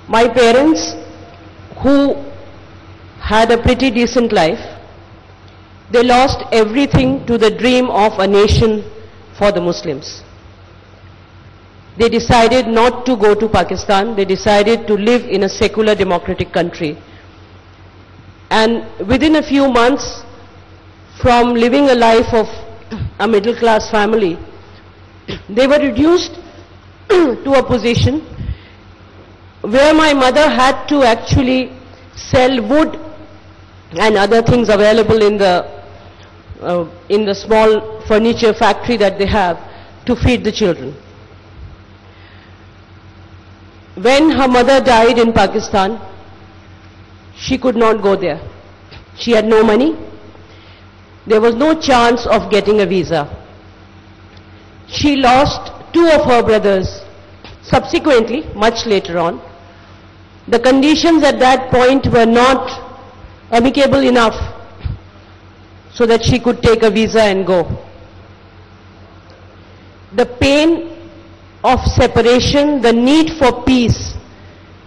My parents, who had a pretty decent life, they lost everything to the dream of a nation for the Muslims. They decided not to go to Pakistan. They decided to live in a secular democratic country. And within a few months, from living a life of a middle class family, they were reduced to a position where my mother had to actually sell wood and other things available in the small furniture factory that they have to feed the children. When her mother died in Pakistan, she could not go there. She had no money. There was no chance of getting a visa. She lost 2 of her brothers subsequently, much later on. The conditions at that point were not amicable enough so that she could take a visa and go. The pain of separation, the need for peace,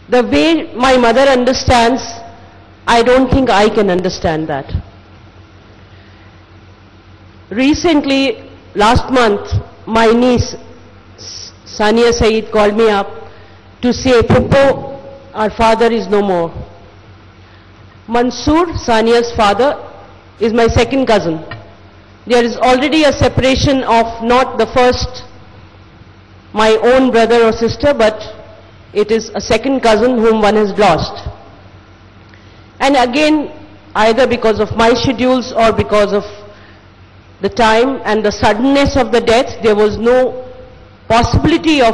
the way my mother understands, I don't think I can understand that. Recently, last month, my niece, Sania Saeed, called me up to say, Puppo, our father is no more. Mansoor, Sania's father, is my second cousin. There is already a separation of not the first, my own brother or sister, but it is a second cousin whom one has lost. And again, either because of my schedules or because of the time and the suddenness of the death, there was no possibility of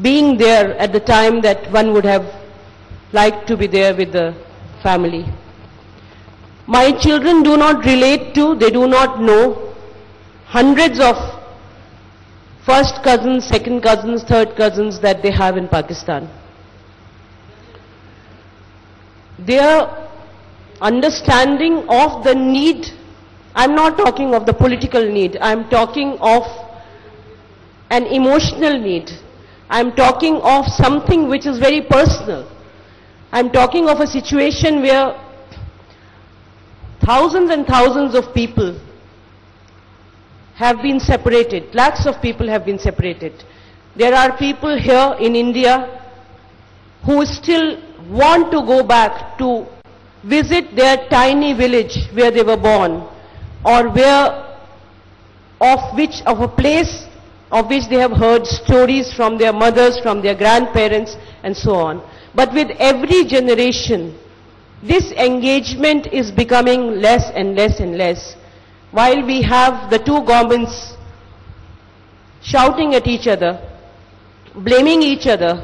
being there at the time that one would have liked to be there with the family. My children do not relate to, they do not know hundreds of first cousins, second cousins, third cousins that they have in Pakistan. Their understanding of the need, I'm not talking of the political need, I'm talking of an emotional need. I'm talking of something which is very personal. I'm talking of a situation where thousands and thousands of people have been separated. Lakhs of people have been separated. There are people here in India who still want to go back to visit their tiny village where they were born, or of a place of which they have heard stories from their mothers, from their grandparents, and so on. But with every generation, this engagement is becoming less and less and less. While we have the two governments shouting at each other, blaming each other,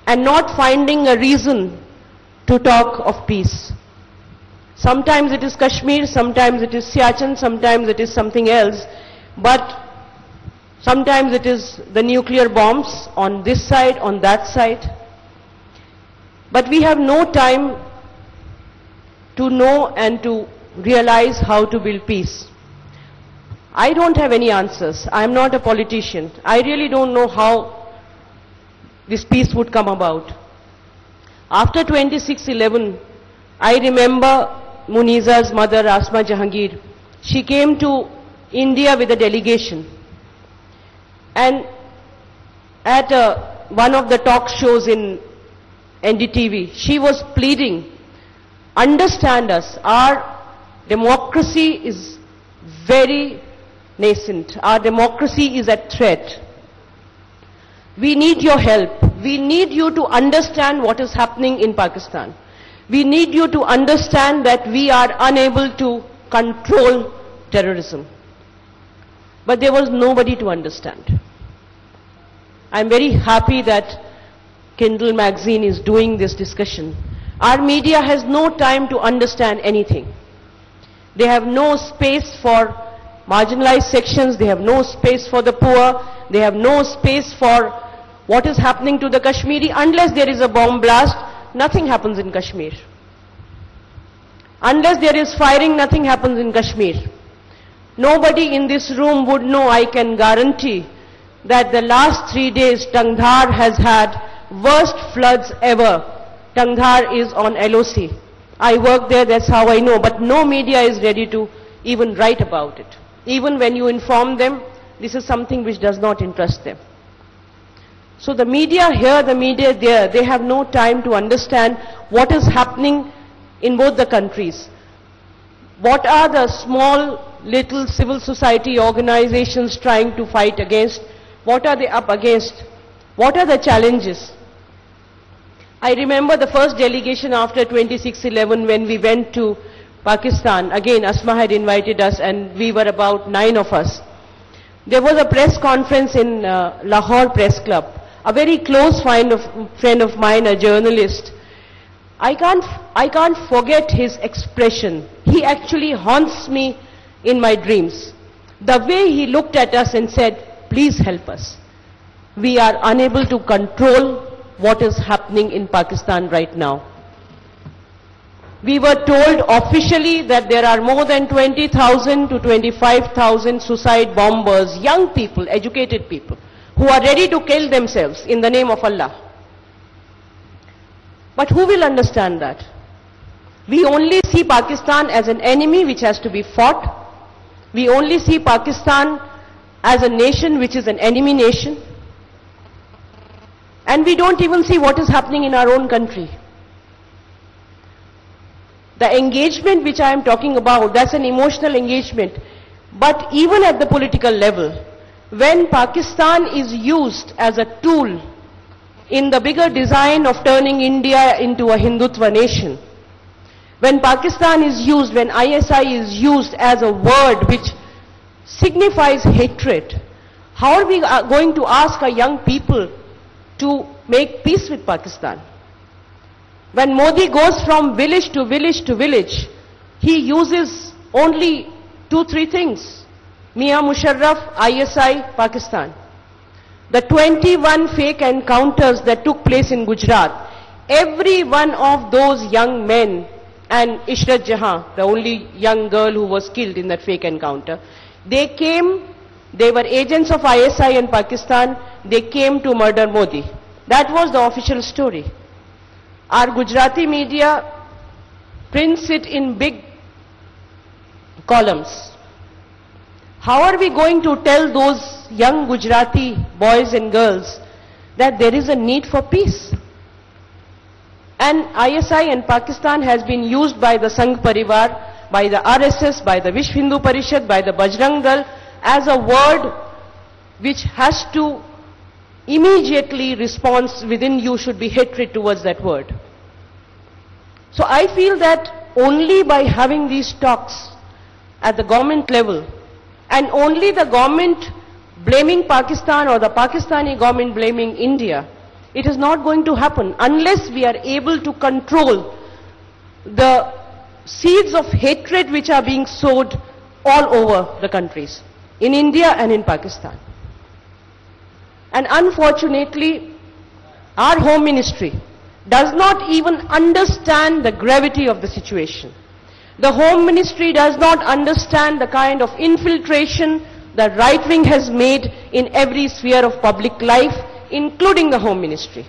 and not finding a reason to talk of peace. Sometimes it is Kashmir, sometimes it is Siachen, sometimes it is something else, but sometimes it is the nuclear bombs on this side, on that side. But we have no time to know and to realize how to build peace. I don't have any answers. I am not a politician. I really don't know how this peace would come about. After 26/11, I remember Muniza's mother, Asma Jahangir. She came to India with a delegation. And at one of the talk shows in NDTV, she was pleading, understand us, our democracy is very nascent, our democracy is at threat. We need your help. We need you to understand what is happening in Pakistan. We need you to understand that we are unable to control terrorism. But there was nobody to understand. I'm very happy that Kindle magazine is doing this discussion. Our media has no time to understand anything. They have no space for marginalized sections, they have no space for the poor, they have no space for what is happening to the Kashmiri. Unless there is a bomb blast, nothing happens in Kashmir. Unless there is firing, nothing happens in Kashmir. Nobody in this room would know, I can guarantee, that the last 3 days Tangdhar has had worst floods ever. Tangdhar is on LOC. I work there, that's how I know, but no media is ready to even write about it. Even when you inform them, this is something which does not interest them. So the media here, the media there, they have no time to understand what is happening in both the countries. What are the small, little civil society organizations trying to fight against? What are they up against? What are the challenges? I remember the first delegation after 26/11 when we went to Pakistan. Again, Asma had invited us and we were about 9 of us. There was a press conference in Lahore Press Club. A very close friend of mine, a journalist, I can't forget his expression. He actually haunts me in my dreams. The way he looked at us and said, please help us. We are unable to control what is happening in Pakistan right now. We were told officially that there are more than 20,000 to 25,000 suicide bombers, young people, educated people, who are ready to kill themselves in the name of Allah. But who will understand that? We only see Pakistan as an enemy which has to be fought. We only see Pakistan as a nation which is an enemy nation. And we don't even see what is happening in our own country. The engagement which I am talking about, that's an emotional engagement. But even at the political level, when Pakistan is used as a tool in the bigger design of turning India into a Hindutva nation, when Pakistan is used, when ISI is used as a word which signifies hatred, how are we going to ask our young people to make peace with Pakistan? When Modi goes from village to village to village, he uses only 2-3 things. Mia Musharraf, ISI, Pakistan. The 21 fake encounters that took place in Gujarat, every one of those young men, and Ishrat Jahan, the only young girl who was killed in that fake encounter, they were agents of ISI in Pakistan, they came to murder Modi. That was the official story. Our Gujarati media prints it in big columns. How are we going to tell those young Gujarati boys and girls that there is a need for peace? And ISI in Pakistan has been used by the Sangh Parivar, by the RSS, by the Vishwa Hindu Parishad, by the Bajrang Dal as a word which has to immediately response within you should be hatred towards that word. So I feel that only by having these talks at the government level, and only the government blaming Pakistan or the Pakistani government blaming India, it is not going to happen unless we are able to control the seeds of hatred which are being sowed all over the countries, in India and in Pakistan. And unfortunately, our Home Ministry does not even understand the gravity of the situation. The Home Ministry does not understand the kind of infiltration the right wing has made in every sphere of public life, including the Home Ministry.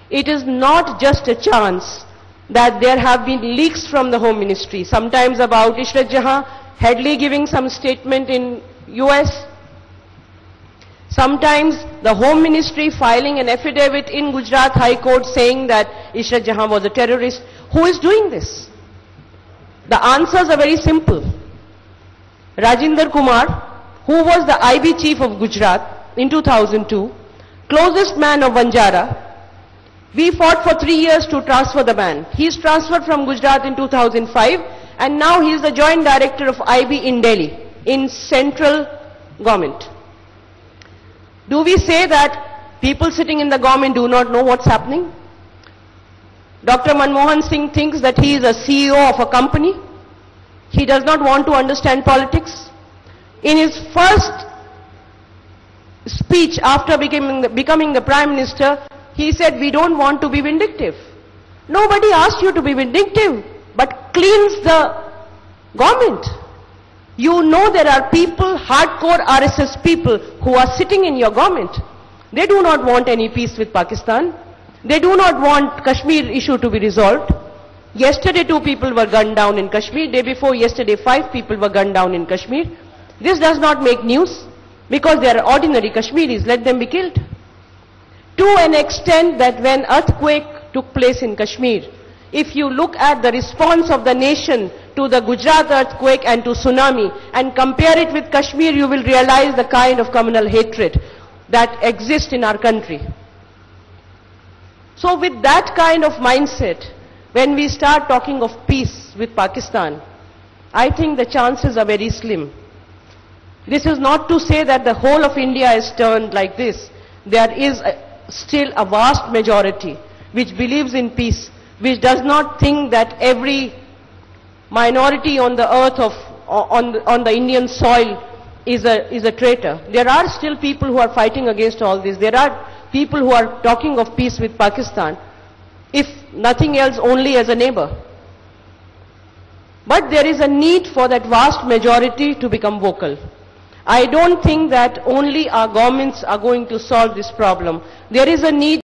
It is not just a chance that there have been leaks from the Home Ministry, sometimes about Ishrat Jahan, Headley giving some statement in US, sometimes the Home Ministry filing an affidavit in Gujarat High Court saying that Ishrat Jahan was a terrorist. Who is doing this? The answers are very simple. Rajinder Kumar, who was the IB chief of Gujarat in 2002, closest man of Vanjara, we fought for 3 years to transfer the man. He is transferred from Gujarat in 2005 and now he is the joint director of IB in Delhi, in central government. Do we say that people sitting in the government do not know what's happening? Dr. Manmohan Singh thinks that he is a CEO of a company. He does not want to understand politics. In his first speech after becoming the Prime Minister, he said, we don't want to be vindictive. Nobody asked you to be vindictive, but cleanse the government. You know there are people, hardcore RSS people, who are sitting in your government. They do not want any peace with Pakistan. They do not want Kashmir issue to be resolved. Yesterday 2 people were gunned down in Kashmir. Day before yesterday 5 people were gunned down in Kashmir. This does not make news because they are ordinary Kashmiris. Let them be killed. To an extent that when earthquake took place in Kashmir, if you look at the response of the nation to the Gujarat earthquake and to tsunami and compare it with Kashmir, you will realize the kind of communal hatred that exists in our country. So with that kind of mindset, when we start talking of peace with Pakistan, I think the chances are very slim. This is not to say that the whole of India is turned like this. There is still a vast majority which believes in peace, which does not think that every minority on the earth on the Indian soil is a traitor. There are still people who are fighting against all this. There are people who are talking of peace with Pakistan, if nothing else only as a neighbor. But there is a need for that vast majority to become vocal. I don't think that only our governments are going to solve this problem. There is a need